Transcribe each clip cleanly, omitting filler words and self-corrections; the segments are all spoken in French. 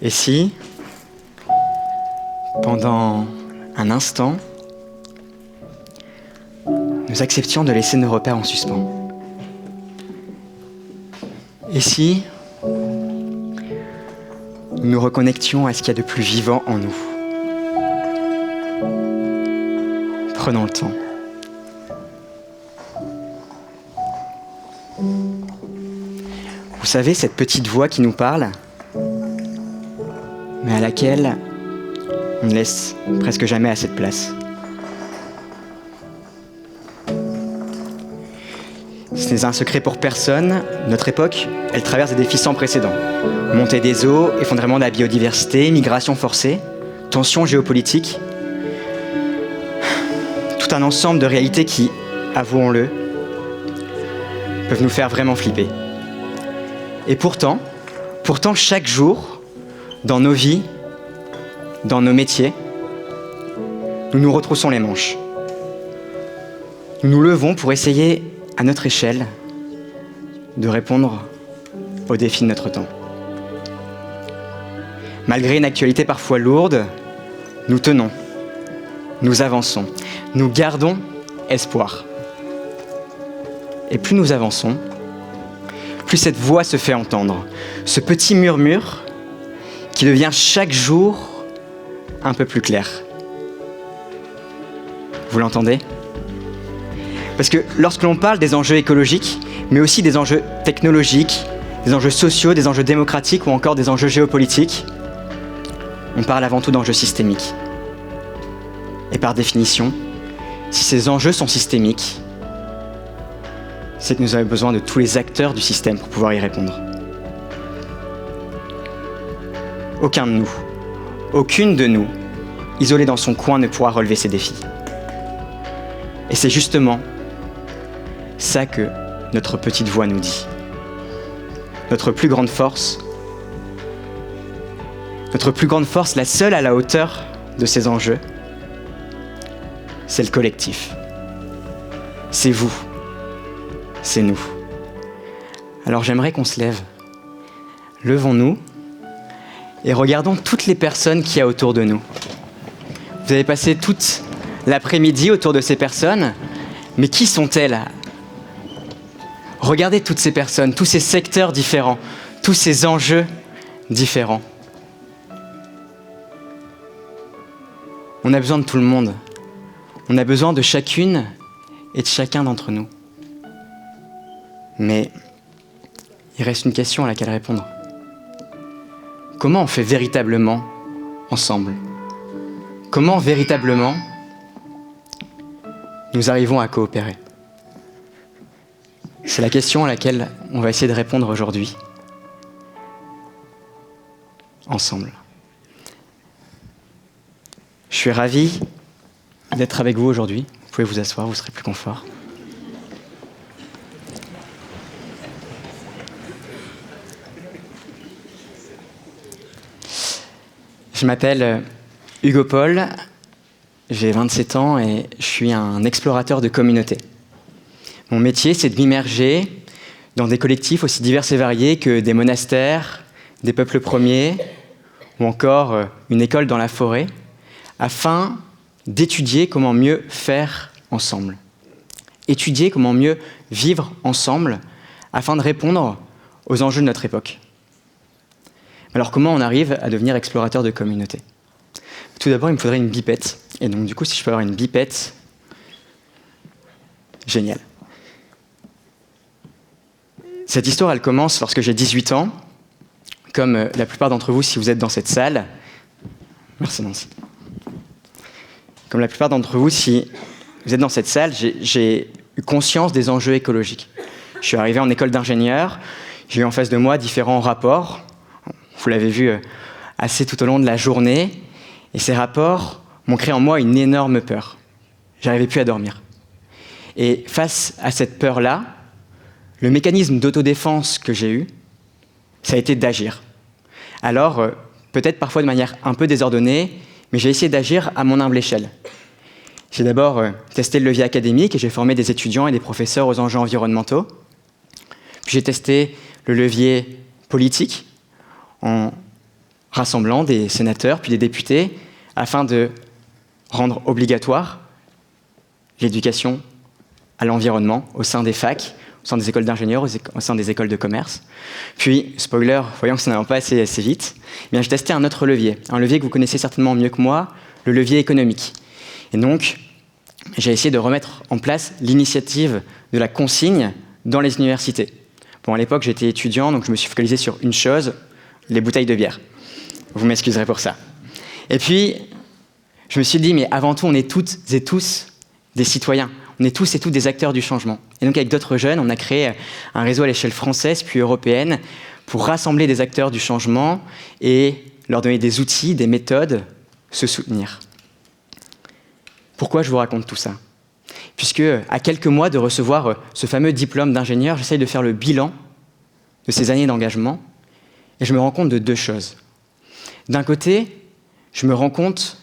Et si, pendant un instant, nous acceptions de laisser nos repères en suspens? Et si nous nous reconnections à ce qu'il y a de plus vivant en nous? Prenons le temps. Vous savez, cette petite voix qui nous parle, mais à laquelle on ne laisse presque jamais assez de place. Ce n'est un secret pour personne, notre époque, elle traverse des défis sans précédent. Montée des eaux, effondrement de la biodiversité, migration forcée, tensions géopolitiques. Tout un ensemble de réalités qui, avouons-le, peuvent nous faire vraiment flipper. Et pourtant, chaque jour, dans nos vies, dans nos métiers, nous nous retroussons les manches. Nous nous levons pour essayer, à notre échelle, de répondre aux défis de notre temps. Malgré une actualité parfois lourde, nous tenons, nous avançons, nous gardons espoir. Et plus nous avançons, plus cette voix se fait entendre, ce petit murmure qui devient chaque jour un peu plus clair. Vous l'entendez ? Parce que lorsque l'on parle des enjeux écologiques, mais aussi des enjeux technologiques, des enjeux sociaux, des enjeux démocratiques ou encore des enjeux géopolitiques, on parle avant tout d'enjeux systémiques. Et par définition, si ces enjeux sont systémiques, c'est que nous avons besoin de tous les acteurs du système pour pouvoir y répondre. Aucun de nous, aucune de nous, isolée dans son coin, ne pourra relever ces défis. Et c'est justement ça que notre petite voix nous dit. Notre plus grande force, la seule à la hauteur de ces enjeux, c'est le collectif. C'est vous. C'est nous. Alors j'aimerais qu'on se lève. Levons-nous et regardons toutes les personnes qu'il y a autour de nous. Vous avez passé toute l'après-midi autour de ces personnes, mais qui sont-elles ? Regardez toutes ces personnes, tous ces secteurs différents, tous ces enjeux différents. On a besoin de tout le monde. On a besoin de chacune et de chacun d'entre nous. Mais il reste une question à laquelle répondre. Comment on fait véritablement ensemble ? Comment véritablement nous arrivons à coopérer ? C'est la question à laquelle on va essayer de répondre aujourd'hui, ensemble. Je suis ravi d'être avec vous aujourd'hui. Vous pouvez vous asseoir, vous serez plus confort. Je m'appelle Hugo Paul, j'ai 27 ans et je suis un explorateur de communauté. Mon métier, c'est de m'immerger dans des collectifs aussi divers et variés que des monastères, des peuples premiers ou encore une école dans la forêt, afin d'étudier comment mieux faire ensemble. Étudier comment mieux vivre ensemble afin de répondre aux enjeux de notre époque. Alors comment on arrive à devenir explorateur de communauté ? Tout d'abord, il me faudrait une bipette. Et donc du coup, si je peux avoir une bipette, génial. Cette histoire, elle commence lorsque j'ai 18 ans. Comme la plupart d'entre vous, si vous êtes dans cette salle. Merci Nancy. Comme la plupart d'entre vous, si vous êtes dans cette salle, j'ai eu conscience des enjeux écologiques. Je suis arrivé en école d'ingénieur, j'ai eu en face de moi différents rapports. Vous l'avez vu assez tout au long de la journée. Et ces rapports m'ont créé en moi une énorme peur. J'arrivais plus à dormir. Et face à cette peur-là, le mécanisme d'autodéfense que j'ai eu, ça a été d'agir. Alors, peut-être parfois de manière un peu désordonnée, mais j'ai essayé d'agir à mon humble échelle. J'ai d'abord testé le levier académique et j'ai formé des étudiants et des professeurs aux enjeux environnementaux. Puis j'ai testé le levier politique en rassemblant des sénateurs puis des députés afin de rendre obligatoire l'éducation à l'environnement au sein des facs, au sein des écoles d'ingénieurs, au sein des écoles de commerce. Puis, spoiler, voyant que ça n'allait pas assez vite, eh bien, j'ai testé un autre levier, un levier que vous connaissez certainement mieux que moi, le levier économique. Et donc, j'ai essayé de remettre en place l'initiative de la consigne dans les universités. Bon, à l'époque, j'étais étudiant, donc je me suis focalisé sur une chose, les bouteilles de bière. Vous m'excuserez pour ça. Et puis, je me suis dit, mais avant tout, on est toutes et tous des citoyens. On est tous et toutes des acteurs du changement. Et donc, avec d'autres jeunes, on a créé un réseau à l'échelle française puis européenne pour rassembler des acteurs du changement et leur donner des outils, des méthodes, se soutenir. Pourquoi je vous raconte tout ça ? Puisque, à quelques mois de recevoir ce fameux diplôme d'ingénieur, j'essaye de faire le bilan de ces années d'engagement et je me rends compte de deux choses. D'un côté, je me rends compte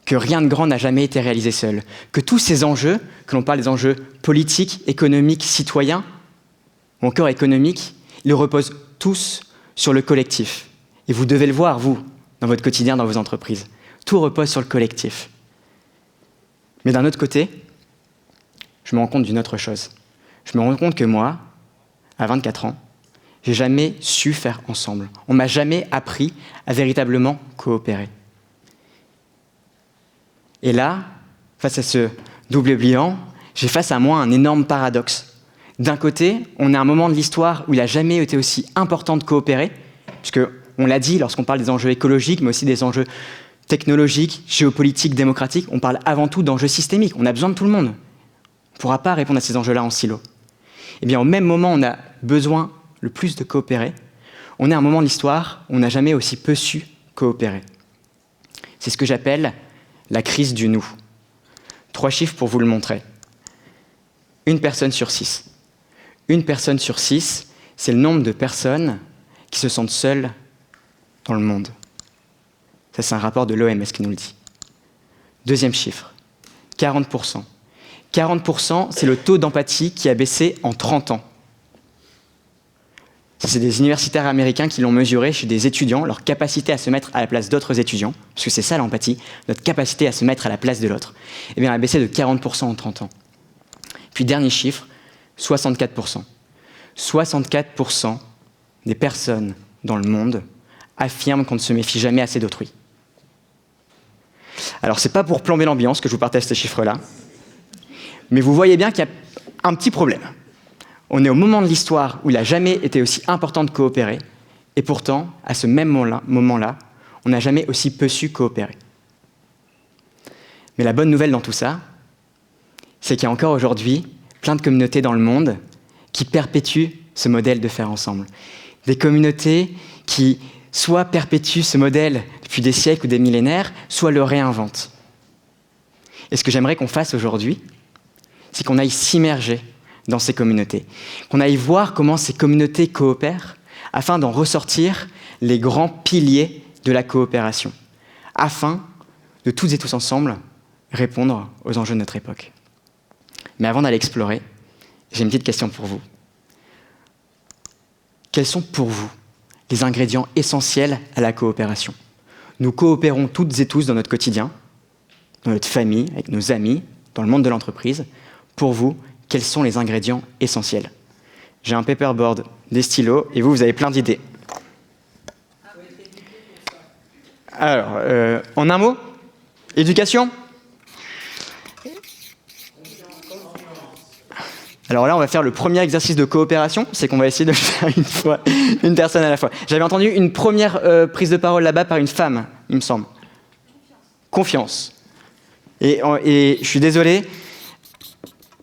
que rien de grand n'a jamais été réalisé seul, que tous ces enjeux, que l'on parle des enjeux politiques, économiques, citoyens, ou encore économiques, ils reposent tous sur le collectif. Et vous devez le voir, vous, dans votre quotidien, dans vos entreprises. Tout repose sur le collectif. Mais d'un autre côté, je me rends compte d'une autre chose. Je me rends compte que moi, à 24 ans, j'ai jamais su faire ensemble. On m'a jamais appris à véritablement coopérer. Et là, face à ce double bilan, j'ai face à moi un énorme paradoxe. D'un côté, on est à un moment de l'histoire où il n'a jamais été aussi important de coopérer, puisque, on l'a dit, lorsqu'on parle des enjeux écologiques, mais aussi des enjeux technologiques, géopolitiques, démocratiques, on parle avant tout d'enjeux systémiques. On a besoin de tout le monde. On ne pourra pas répondre à ces enjeux-là en silo. Eh bien, au même moment, on a besoin le plus de coopérer. On est à un moment de l'histoire où on n'a jamais aussi peu su coopérer. C'est ce que j'appelle la crise du nous. 3 chiffres pour vous le montrer. 1 personne sur 6. 1 personne sur 6, c'est le nombre de personnes qui se sentent seules dans le monde. Ça, c'est un rapport de l'OMS qui nous le dit. 2e chiffre, 40%. 40%, c'est le taux d'empathie qui a baissé en 30 ans. Ça, c'est des universitaires américains qui l'ont mesuré chez des étudiants, leur capacité à se mettre à la place d'autres étudiants, parce que c'est ça l'empathie, notre capacité à se mettre à la place de l'autre, eh bien, elle a baissé de 40% en 30 ans. Puis, dernier chiffre, 64%. 64% des personnes dans le monde affirment qu'on ne se méfie jamais assez d'autrui. Alors, c'est pas pour plomber l'ambiance que je vous partage ces chiffres-là, mais vous voyez bien qu'il y a un petit problème. On est au moment de l'histoire où il n'a jamais été aussi important de coopérer, et pourtant, à ce même moment-là, on n'a jamais aussi peu su coopérer. Mais la bonne nouvelle dans tout ça, c'est qu'il y a encore aujourd'hui plein de communautés dans le monde qui perpétuent ce modèle de faire ensemble. Des communautés qui soit perpétuent ce modèle depuis des siècles ou des millénaires, soit le réinventent. Et ce que j'aimerais qu'on fasse aujourd'hui, c'est qu'on aille s'immerger dans ces communautés, qu'on aille voir comment ces communautés coopèrent, afin d'en ressortir les grands piliers de la coopération, afin de toutes et tous ensemble répondre aux enjeux de notre époque. Mais avant d'aller explorer, j'ai une petite question pour vous. Quels sont pour vous les ingrédients essentiels à la coopération ? Nous coopérons toutes et tous dans notre quotidien, dans notre famille, avec nos amis, dans le monde de l'entreprise. Pour vous, quels sont les ingrédients essentiels ? J'ai un paperboard, des stylos, et vous avez plein d'idées. Alors, en un mot, éducation ? Alors là, on va faire le premier exercice de coopération, c'est qu'on va essayer de le faire une personne à la fois. J'avais entendu une première prise de parole là-bas par une femme, il me semble. Confiance. Et je suis désolé,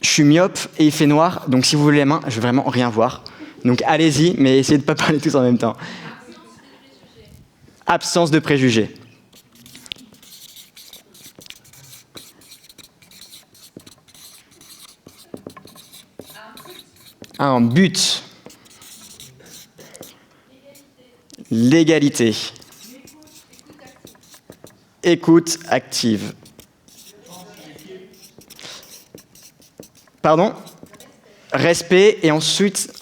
je suis myope et il fait noir, donc si vous voulez les mains, je vais vraiment rien voir. Donc allez-y, mais essayez de ne pas parler tous en même temps. Absence de préjugés. Un but. L'égalité. Écoute active. Pardon ? Respect et ensuite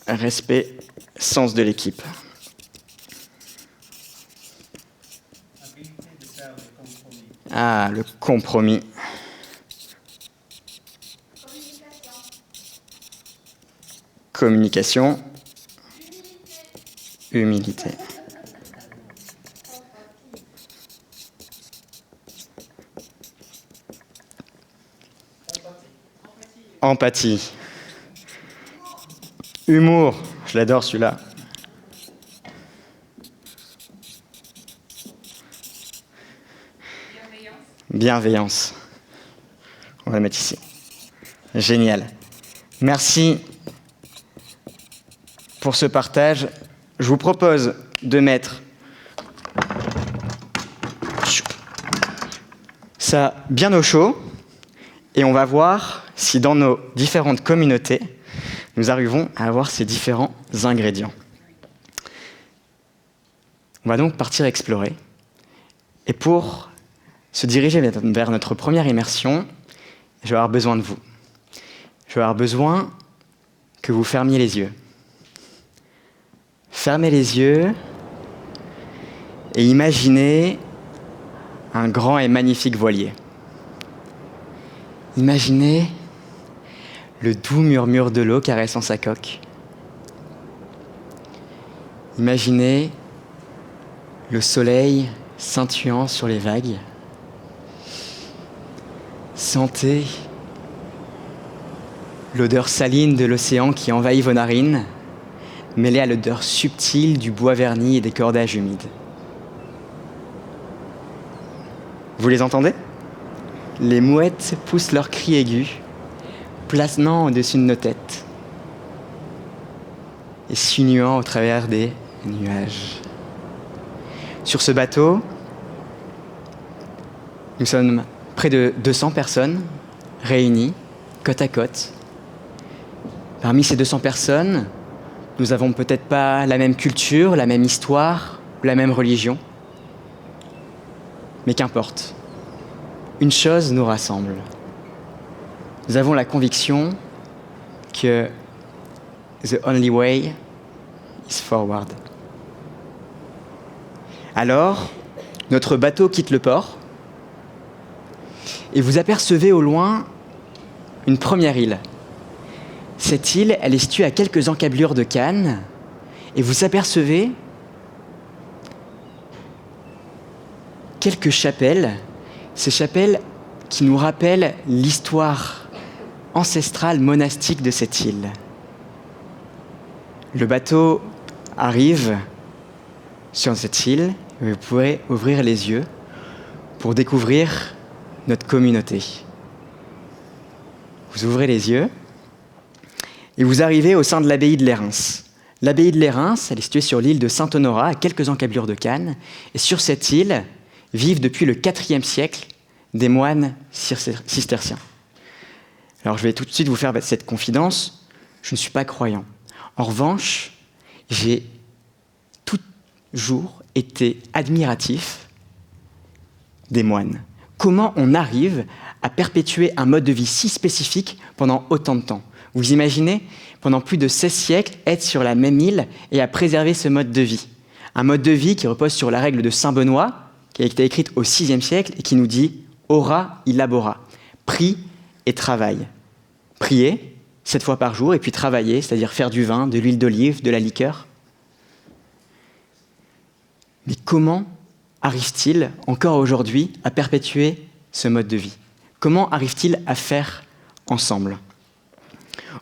respect, sens de l'équipe. Ah, le compromis. Communication. Humilité. Empathie. Humour. Je l'adore celui-là. Bienveillance. On va le mettre ici. Génial. Merci pour ce partage. Je vous propose de mettre ça bien au chaud et on va voir si dans nos différentes communautés, nous arrivons à avoir ces différents ingrédients. On va donc partir explorer. Et pour se diriger vers notre première immersion, je vais avoir besoin de vous. Je vais avoir besoin que vous fermiez les yeux. Fermez les yeux et imaginez un grand et magnifique voilier. Imaginez le doux murmure de l'eau caressant sa coque. Imaginez le soleil scintillant sur les vagues. Sentez l'odeur saline de l'océan qui envahit vos narines, mêlée à l'odeur subtile du bois verni et des cordages humides. Vous les entendez ? Les mouettes poussent leurs cris aigus, planant au-dessus de nos têtes et sinuant au travers des nuages. Sur ce bateau, nous sommes près de 200 personnes réunies côte à côte. Parmi ces 200 personnes, nous n'avons peut-être pas la même culture, la même histoire, la même religion. Mais qu'importe. Une chose nous rassemble. Nous avons la conviction que the only way is forward. Alors, notre bateau quitte le port et vous apercevez au loin une première île. Cette île, elle est située à quelques encablures de Cannes et vous apercevez quelques chapelles, ces chapelles qui nous rappellent l'histoire ancestrale monastique de cette île. Le bateau arrive sur cette île et vous pourrez ouvrir les yeux pour découvrir notre communauté. Vous ouvrez les yeux et vous arrivez au sein de l'abbaye de Lérins. L'abbaye de Lérins, elle est située sur l'île de Saint-Honorat, à quelques encablures de Cannes. Et sur cette île vivent depuis le IVe siècle des moines cisterciens. Alors je vais tout de suite vous faire cette confidence, je ne suis pas croyant. En revanche, j'ai toujours été admiratif des moines. Comment on arrive à perpétuer un mode de vie si spécifique pendant autant de temps ? Vous imaginez, pendant plus de 16 siècles, être sur la même île et à préserver ce mode de vie. Un mode de vie qui repose sur la règle de Saint Benoît, qui a été écrite au VIe siècle et qui nous dit « ora illabora », prie et travail. Prier 7 fois par jour et puis travailler, c'est-à-dire faire du vin, de l'huile d'olive, de la liqueur. Mais comment arrive-t-il encore aujourd'hui à perpétuer ce mode de vie ? Comment arrive-t-il à faire ensemble ?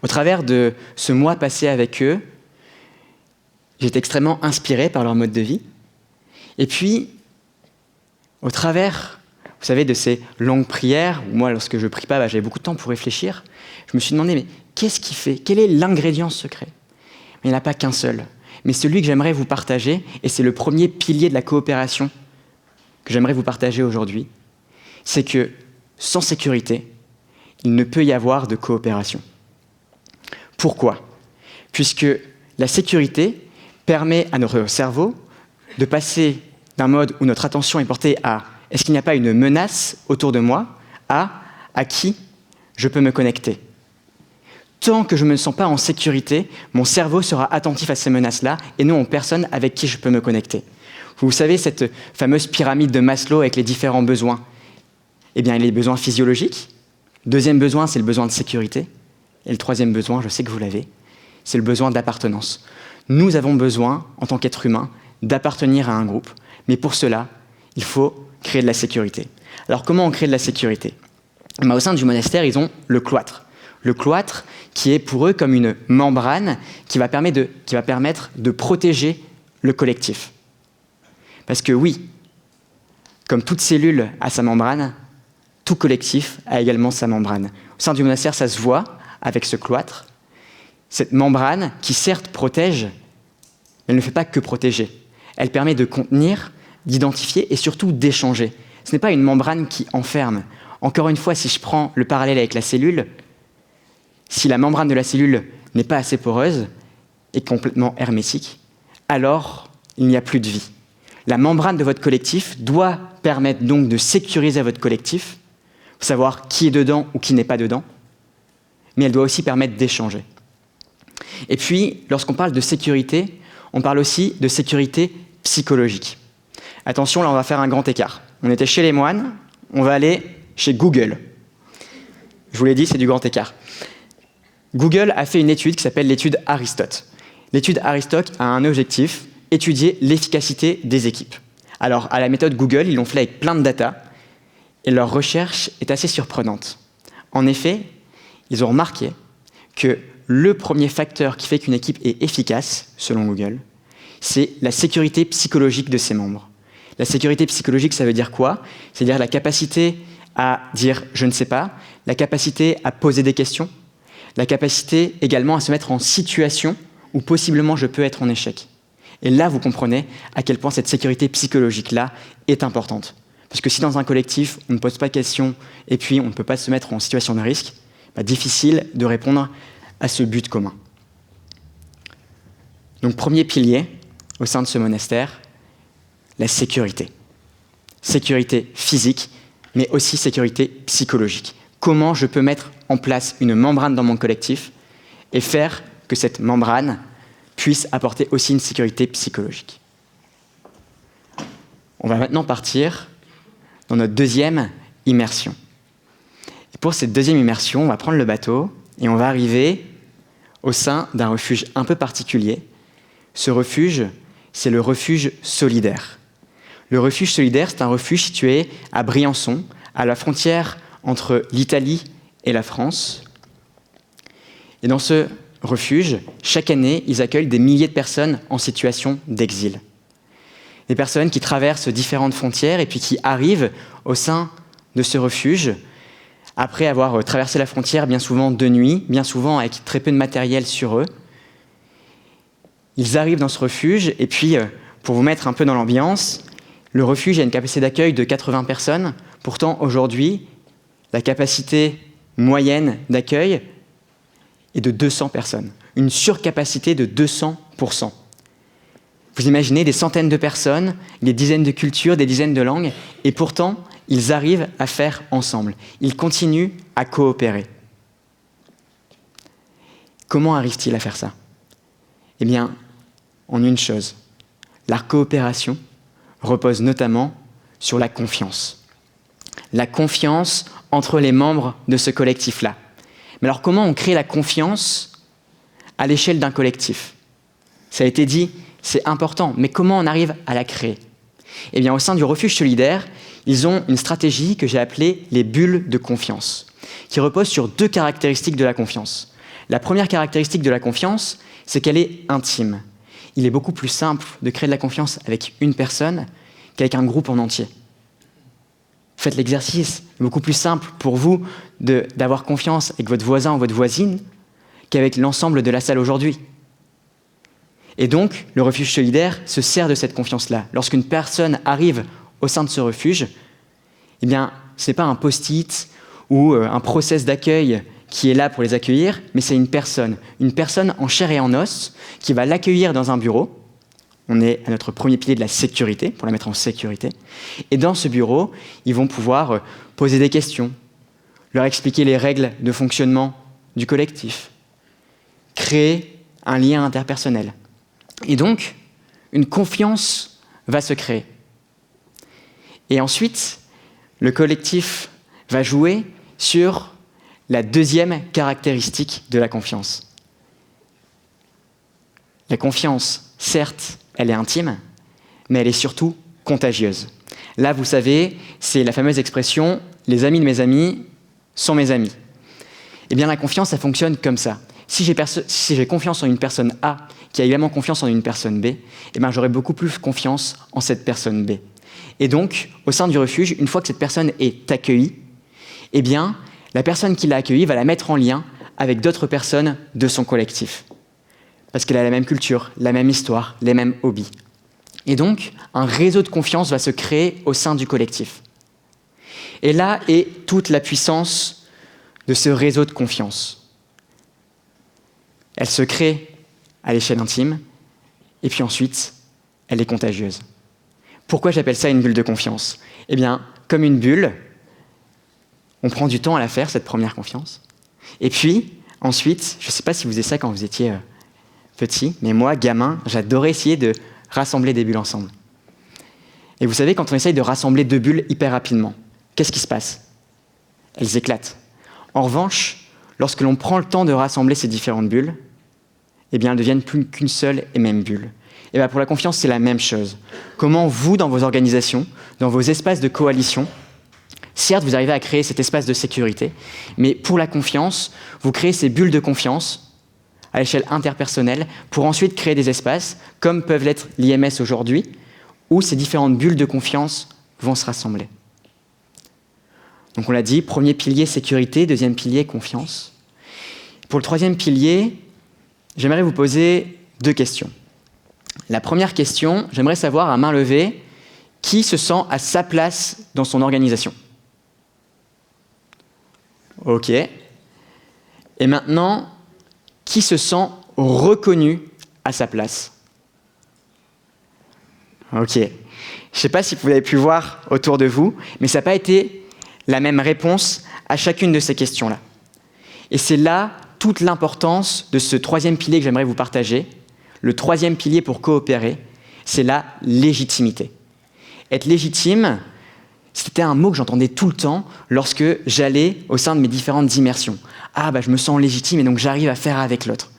Au travers de ce mois passé avec eux, j'ai été extrêmement inspiré par leur mode de vie. Et puis, au travers, vous savez, de ces longues prières, où moi, lorsque je ne prie pas, j'avais beaucoup de temps pour réfléchir, je me suis demandé, mais qu'est-ce qui fait ? Quel est l'ingrédient secret ? Mais il n'y en a pas qu'un seul. Mais celui que j'aimerais vous partager, et c'est le premier pilier de la coopération que j'aimerais vous partager aujourd'hui, c'est que sans sécurité, il ne peut y avoir de coopération. Pourquoi ? Puisque la sécurité permet à notre cerveau de passer d'un mode où notre attention est portée à « est-ce qu'il n'y a pas une menace autour de moi ?» à « à qui je peux me connecter ?» Tant que je ne me sens pas en sécurité, mon cerveau sera attentif à ces menaces-là et non aux personnes avec qui je peux me connecter. Vous savez, cette fameuse pyramide de Maslow avec les différents besoins. Eh bien, il y a les besoins physiologiques. Deuxième besoin, c'est le besoin de sécurité. Et le troisième besoin, je sais que vous l'avez, c'est le besoin d'appartenance. Nous avons besoin, en tant qu'être humain, d'appartenir à un groupe. Mais pour cela, il faut créer de la sécurité. Alors, comment on crée de la sécurité ? Au sein du monastère, ils ont le cloître. Le cloître qui est pour eux comme une membrane qui va permettre de protéger le collectif. Parce que oui, comme toute cellule a sa membrane, tout collectif a également sa membrane. Au sein du monastère, ça se voit avec ce cloître. Cette membrane qui certes protège, elle ne fait pas que protéger. Elle permet de contenir, d'identifier et surtout d'échanger. Ce n'est pas une membrane qui enferme. Encore une fois, si je prends le parallèle avec la cellule, si la membrane de la cellule n'est pas assez poreuse et complètement hermétique, alors il n'y a plus de vie. La membrane de votre collectif doit permettre donc de sécuriser votre collectif, savoir qui est dedans ou qui n'est pas dedans, mais elle doit aussi permettre d'échanger. Et puis, lorsqu'on parle de sécurité, on parle aussi de sécurité psychologique. Attention, là on va faire un grand écart. On était chez les moines, on va aller chez Google. Je vous l'ai dit, c'est du grand écart. Google a fait une étude qui s'appelle l'étude Aristote. L'étude Aristote a un objectif, étudier l'efficacité des équipes. Alors, à la méthode Google, ils l'ont fait avec plein de data, et leur recherche est assez surprenante. En effet, ils ont remarqué que le premier facteur qui fait qu'une équipe est efficace, selon Google, c'est la sécurité psychologique de ses membres. La sécurité psychologique, ça veut dire quoi ? C'est-à-dire la capacité à dire « je ne sais pas », la capacité à poser des questions, la capacité également à se mettre en situation où possiblement je peux être en échec. Et là, vous comprenez à quel point cette sécurité psychologique-là est importante. Parce que si dans un collectif, on ne pose pas de questions et puis on ne peut pas se mettre en situation de risque, difficile de répondre à ce but commun. Donc, premier pilier au sein de ce monastère, la sécurité. Sécurité physique, mais aussi sécurité psychologique. Comment je peux mettre en place une membrane dans mon collectif et faire que cette membrane puisse apporter aussi une sécurité psychologique. On va maintenant partir dans notre deuxième immersion. Et pour cette deuxième immersion, on va prendre le bateau et on va arriver au sein d'un refuge un peu particulier. Ce refuge, c'est le refuge solidaire. Le refuge solidaire, c'est un refuge situé à Briançon, à la frontière entre l'Italie et la France. Et dans ce refuge, chaque année, ils accueillent des milliers de personnes en situation d'exil. Des personnes qui traversent différentes frontières et puis qui arrivent au sein de ce refuge après avoir traversé la frontière bien souvent de nuit, bien souvent avec très peu de matériel sur eux. Ils arrivent dans ce refuge et puis, pour vous mettre un peu dans l'ambiance, le refuge a une capacité d'accueil de 80 personnes. Pourtant, aujourd'hui, la capacité moyenne d'accueil est de 200 personnes. Une surcapacité de 200%. Vous imaginez des centaines de personnes, des dizaines de cultures, des dizaines de langues, et pourtant, ils arrivent à faire ensemble. Ils continuent à coopérer. Comment arrivent-ils à faire ça ? Eh bien, en une chose, la coopération repose notamment sur la confiance. La confiance entre les membres de ce collectif-là. Mais alors, comment on crée la confiance à l'échelle d'un collectif ? Ça a été dit, c'est important, mais comment on arrive à la créer ? Eh bien, au sein du refuge solidaire, ils ont une stratégie que j'ai appelée les bulles de confiance, qui repose sur 2 caractéristiques de la confiance. La première caractéristique de la confiance, c'est qu'elle est intime. Il est beaucoup plus simple de créer de la confiance avec une personne qu'avec un groupe en entier. Faites l'exercice. C'est beaucoup plus simple pour vous d'avoir confiance avec votre voisin ou votre voisine qu'avec l'ensemble de la salle aujourd'hui. Et donc, le refuge solidaire se sert de cette confiance-là. Lorsqu'une personne arrive au sein de ce refuge, eh bien, ce n'est pas un post-it ou un process d'accueil qui est là pour les accueillir, mais c'est une personne en chair et en os, qui va l'accueillir dans un bureau. On est à notre premier pilier de la sécurité, pour la mettre en sécurité. Et dans ce bureau, ils vont pouvoir poser des questions, leur expliquer les règles de fonctionnement du collectif, créer un lien interpersonnel. Et donc, une confiance va se créer. Et ensuite, le collectif va jouer sur la deuxième caractéristique de la confiance. La confiance, certes, elle est intime, mais elle est surtout contagieuse. Là, vous savez, c'est la fameuse expression « les amis de mes amis sont mes amis ». Eh bien, la confiance, ça fonctionne comme ça. Si j'ai confiance en une personne A qui a également confiance en une personne B, eh bien, j'aurai beaucoup plus confiance en cette personne B. Et donc, au sein du refuge, une fois que cette personne est accueillie, eh bien, la personne qui l'a accueillie va la mettre en lien avec d'autres personnes de son collectif. Parce qu'elle a la même culture, la même histoire, les mêmes hobbies. Et donc, un réseau de confiance va se créer au sein du collectif. Et là est toute la puissance de ce réseau de confiance. Elle se crée à l'échelle intime, et puis ensuite, elle est contagieuse. Pourquoi j'appelle ça une bulle de confiance ? Eh bien, comme une bulle, on prend du temps à la faire, cette première confiance. Et puis, ensuite, je ne sais pas si vous faisiez ça quand vous étiez petit, mais moi, gamin, j'adorais essayer de rassembler des bulles ensemble. Et vous savez, quand on essaye de rassembler deux bulles hyper rapidement, qu'est-ce qui se passe ? Elles éclatent. En revanche, lorsque l'on prend le temps de rassembler ces différentes bulles, eh bien, elles deviennent plus qu'une seule et même bulle. Et bien, pour la confiance, c'est la même chose. Comment vous, dans vos organisations, dans vos espaces de coalition, certes, vous arrivez à créer cet espace de sécurité, mais pour la confiance, vous créez ces bulles de confiance à l'échelle interpersonnelle pour ensuite créer des espaces, comme peuvent l'être l'IMS aujourd'hui, où ces différentes bulles de confiance vont se rassembler. Donc on l'a dit, premier pilier, sécurité, deuxième pilier, confiance. Pour le troisième pilier, j'aimerais vous poser deux questions. La première question, j'aimerais savoir à main levée, qui se sent à sa place dans son organisation ? Ok. Et maintenant, qui se sent reconnu à sa place ? Ok. Je ne sais pas si vous avez pu voir autour de vous, mais ça n'a pas été la même réponse à chacune de ces questions-là. Et c'est là toute l'importance de ce troisième pilier que j'aimerais vous partager. Le troisième pilier pour coopérer, c'est la légitimité. Être légitime, c'était un mot que j'entendais tout le temps lorsque j'allais au sein de mes différentes immersions. Ah, je me sens légitime et donc j'arrive à faire avec l'autre.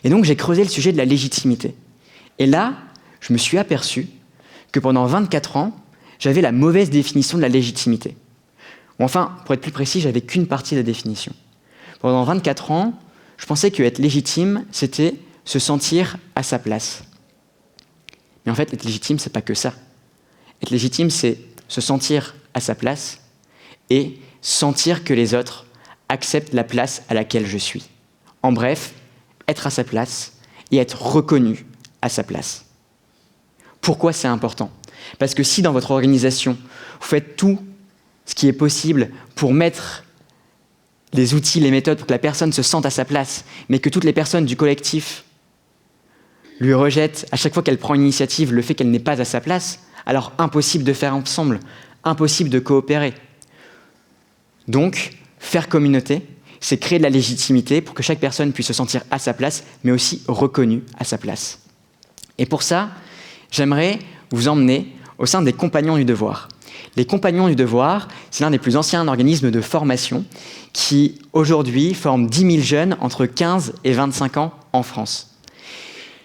Et donc j'ai creusé le sujet de la légitimité. Et là, je me suis aperçu que pendant 24 ans, j'avais la mauvaise définition de la légitimité. Ou enfin, pour être plus précis, j'avais qu'une partie de la définition. Pendant 24 ans, je pensais qu'être légitime, c'était se sentir à sa place. Mais en fait, être légitime, c'est pas que ça. Être légitime, c'est se sentir à sa place et sentir que les autres acceptent la place à laquelle je suis. En bref, être à sa place et être reconnu à sa place. Pourquoi c'est important ? Parce que si dans votre organisation, vous faites tout ce qui est possible pour mettre les outils, les méthodes pour que la personne se sente à sa place, mais que toutes les personnes du collectif lui rejettent à chaque fois qu'elle prend une initiative le fait qu'elle n'est pas à sa place, alors impossible de faire ensemble, impossible de coopérer. Donc, faire communauté, c'est créer de la légitimité pour que chaque personne puisse se sentir à sa place, mais aussi reconnue à sa place. Et pour ça, j'aimerais vous emmener au sein des Compagnons du Devoir. Les Compagnons du Devoir, c'est l'un des plus anciens organismes de formation qui, aujourd'hui, forme 10 000 jeunes entre 15 et 25 ans en France.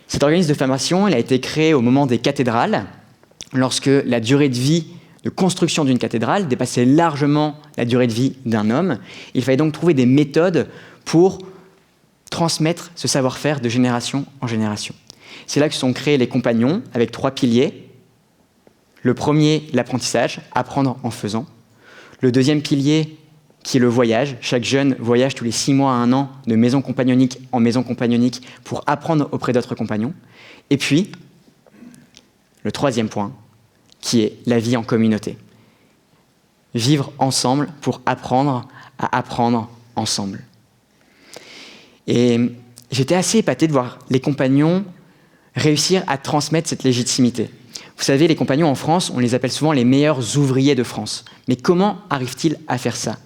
Cet organisme de formation, il a été créé au moment des cathédrales, lorsque la durée de vie de construction d'une cathédrale dépassait largement la durée de vie d'un homme. Il fallait donc trouver des méthodes pour transmettre ce savoir-faire de génération en génération. C'est là que se sont créés les compagnons, avec 3 piliers. Le premier, l'apprentissage, apprendre en faisant. Le deuxième pilier, qui est le voyage. Chaque jeune voyage tous les 6 mois à 1 an de maison compagnonique en maison compagnonique pour apprendre auprès d'autres compagnons. Et puis, le troisième point, qui est la vie en communauté. Vivre ensemble pour apprendre à apprendre ensemble. Et j'étais assez épaté de voir les compagnons réussir à transmettre cette légitimité. Vous savez, les compagnons en France, on les appelle souvent les meilleurs ouvriers de France. Mais comment arrivent-ils à faire ça ?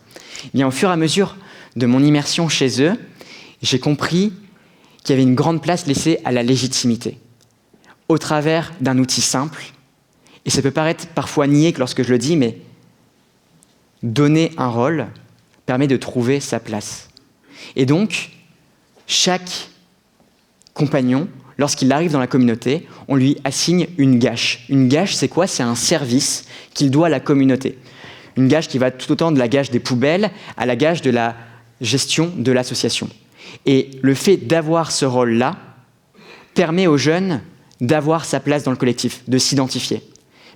Eh bien, au fur et à mesure de mon immersion chez eux, j'ai compris qu'il y avait une grande place laissée à la légitimité, au travers d'un outil simple, Et ça peut paraître parfois niais lorsque je le dis, mais donner un rôle permet de trouver sa place. Et donc, chaque compagnon, lorsqu'il arrive dans la communauté, on lui assigne une gâche. Une gâche, c'est quoi? C'est un service qu'il doit à la communauté. Une gâche qui va tout autant de la gâche des poubelles à la gâche de la gestion de l'association. Et le fait d'avoir ce rôle-là permet aux jeunes d'avoir sa place dans le collectif, de s'identifier.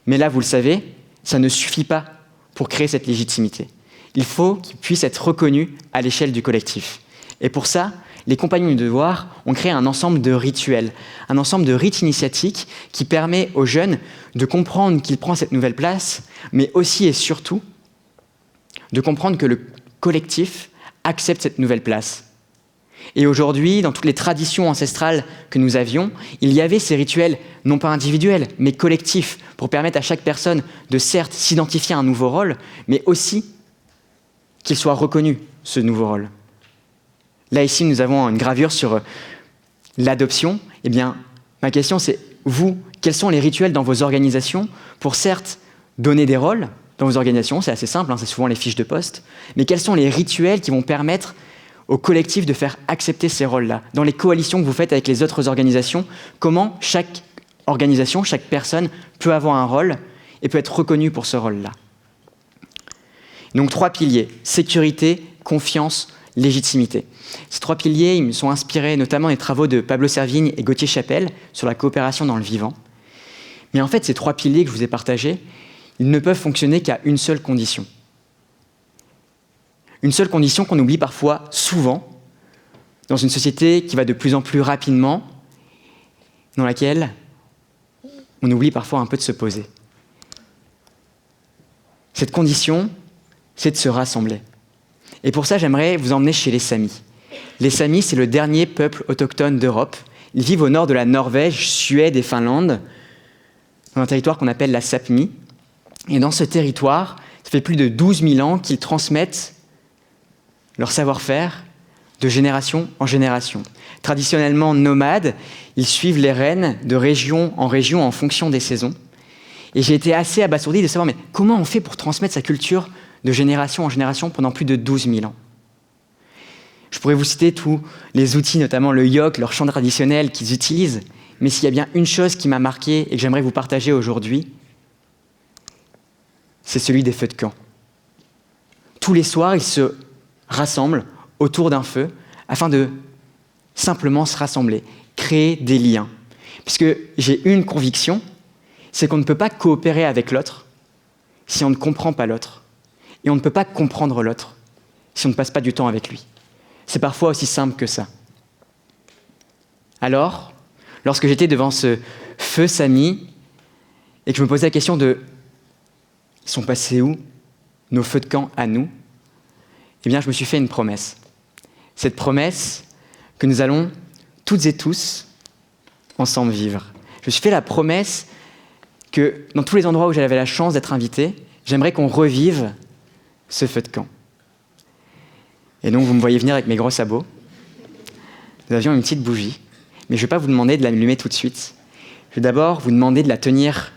Mais là, vous le savez, ça ne suffit pas pour créer cette légitimité. Il faut qu'ils puissent être reconnus à l'échelle du collectif. Et pour ça, les compagnons du devoir ont créé un ensemble de rituels, un ensemble de rites initiatiques qui permet aux jeunes de comprendre qu'ils prennent cette nouvelle place, mais aussi et surtout de comprendre que le collectif accepte cette nouvelle place. Et aujourd'hui, dans toutes les traditions ancestrales que nous avions, il y avait ces rituels, non pas individuels, mais collectifs, pour permettre à chaque personne de certes s'identifier à un nouveau rôle, mais aussi qu'il soit reconnu, ce nouveau rôle. Là, ici, nous avons une gravure sur l'adoption. Eh bien, ma question, c'est, vous, quels sont les rituels dans vos organisations pour certes donner des rôles dans vos organisations? C'est assez simple, c'est souvent les fiches de poste. Mais quels sont les rituels qui vont permettre au collectif de faire accepter ces rôles-là? Dans les coalitions que vous faites avec les autres organisations, comment chaque organisation, chaque personne peut avoir un rôle et peut être reconnue pour ce rôle-là? Donc 3 piliers, sécurité, confiance, légitimité. Ces 3 piliers, ils me sont inspirés notamment des travaux de Pablo Servigne et Gauthier Chapelle sur la coopération dans le vivant. Mais en fait, ces 3 piliers que je vous ai partagés, ils ne peuvent fonctionner qu'à une seule condition. Une seule condition qu'on oublie parfois souvent dans une société qui va de plus en plus rapidement, dans laquelle on oublie parfois un peu de se poser. Cette condition, c'est de se rassembler. Et pour ça, j'aimerais vous emmener chez les Samis. Les Samis, c'est le dernier peuple autochtone d'Europe. Ils vivent au nord de la Norvège, Suède et Finlande, dans un territoire qu'on appelle la Sápmi. Et dans ce territoire, ça fait plus de 12 000 ans qu'ils transmettent leur savoir-faire de génération en génération. Traditionnellement nomades, ils suivent les reines de région en fonction des saisons. Et j'ai été assez abasourdi de savoir, mais comment on fait pour transmettre sa culture de génération en génération pendant plus de 12 000 ans? Je pourrais vous citer tous les outils, notamment le yok, leur chant traditionnel qu'ils utilisent. Mais s'il y a bien une chose qui m'a marqué et que j'aimerais vous partager aujourd'hui, c'est celui des feux de camp. Tous les soirs, ils se rassemblent autour d'un feu afin de simplement se rassembler, créer des liens. Puisque j'ai une conviction, c'est qu'on ne peut pas coopérer avec l'autre si on ne comprend pas l'autre. Et on ne peut pas comprendre l'autre si on ne passe pas du temps avec lui. C'est parfois aussi simple que ça. Alors, lorsque j'étais devant ce feu Sami et que je me posais la question de « Ils sont passés où, nos feux de camp à nous ?» Eh bien, je me suis fait une promesse. Cette promesse que nous allons toutes et tous ensemble vivre. Je me suis fait la promesse que dans tous les endroits où j'avais la chance d'être invité, j'aimerais qu'on revive ce feu de camp. Et donc, vous me voyez venir avec mes gros sabots. Nous avions une petite bougie, mais je ne vais pas vous demander de l'allumer tout de suite. Je vais d'abord vous demander de la tenir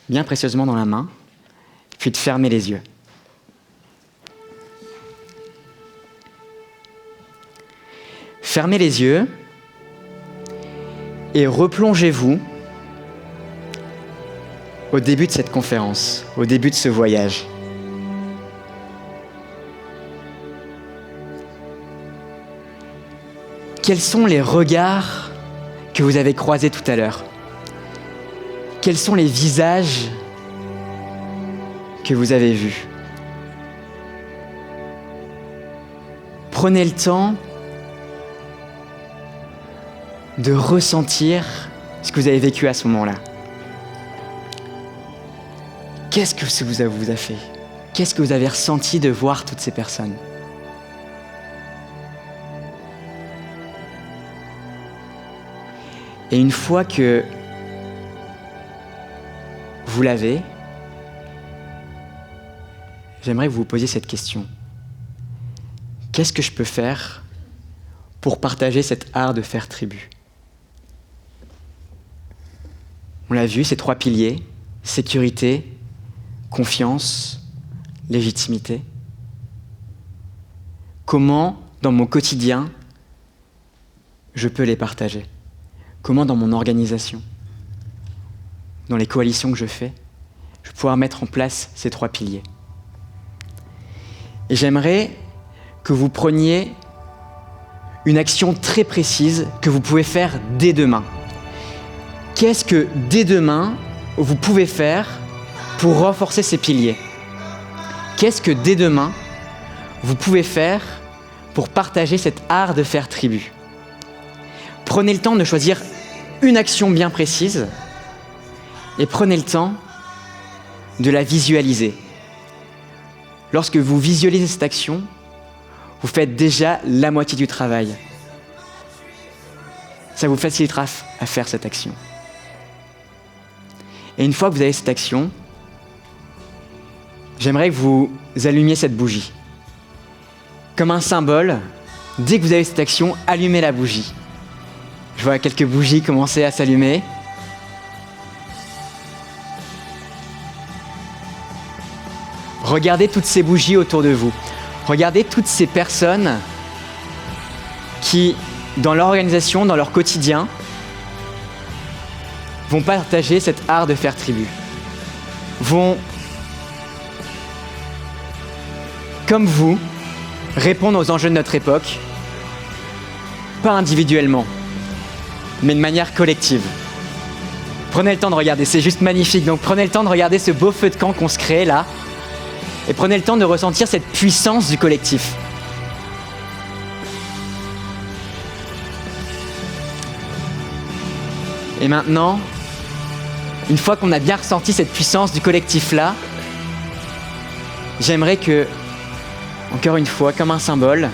bien précieusement dans la main, puis de fermer les yeux. Fermez les yeux et replongez-vous au début de cette conférence, au début de ce voyage. Quels sont les regards que vous avez croisés tout à l'heure? Quels sont les visages que vous avez vus? Prenez le temps de ressentir ce que vous avez vécu à ce moment-là. Qu'est-ce que ça vous a fait? Qu'est-ce que vous avez ressenti de voir toutes ces personnes? Et une fois que vous l'avez, j'aimerais que vous vous posiez cette question. Qu'est-ce que je peux faire pour partager cet art de faire tribu? On l'a vu, ces 3 piliers, sécurité, confiance, légitimité? Comment, dans mon quotidien, je peux les partager? Comment, dans mon organisation, dans les coalitions que je fais, je vais pouvoir mettre en place ces 3 piliers? Et j'aimerais que vous preniez une action très précise que vous pouvez faire dès demain. Qu'est-ce que, dès demain, vous pouvez faire pour renforcer ces piliers? Qu'est-ce que, dès demain, vous pouvez faire pour partager cet art de faire tribu? Prenez le temps de choisir une action bien précise et prenez le temps de la visualiser. Lorsque vous visualisez cette action, vous faites déjà la moitié du travail. Ça vous facilitera à faire cette action. Et une fois que vous avez cette action, j'aimerais que vous allumiez cette bougie. Comme un symbole, dès que vous avez cette action, allumez la bougie. Je vois quelques bougies commencer à s'allumer. Regardez toutes ces bougies autour de vous. Regardez toutes ces personnes qui, dans leur organisation, dans leur quotidien, vont partager cet art de faire tribu. Vont, comme vous, répondre aux enjeux de notre époque, pas individuellement, mais de manière collective. Prenez le temps de regarder, c'est juste magnifique. Donc prenez le temps de regarder ce beau feu de camp qu'on se crée là, et prenez le temps de ressentir cette puissance du collectif. Et maintenant, une fois qu'on a bien ressenti cette puissance du collectif là, j'aimerais que, encore une fois, comme un symbole,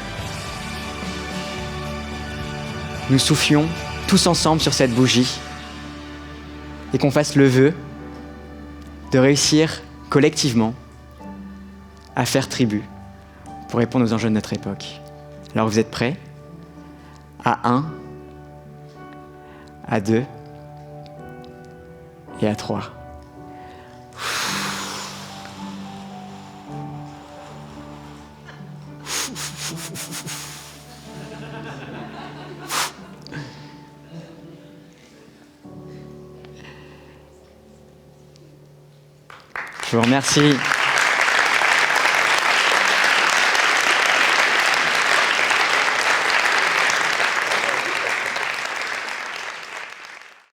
nous soufflions tous ensemble sur cette bougie et qu'on fasse le vœu de réussir collectivement à faire tribu pour répondre aux enjeux de notre époque. Alors vous êtes prêts? À 1, à 2 et à 3. Je vous remercie.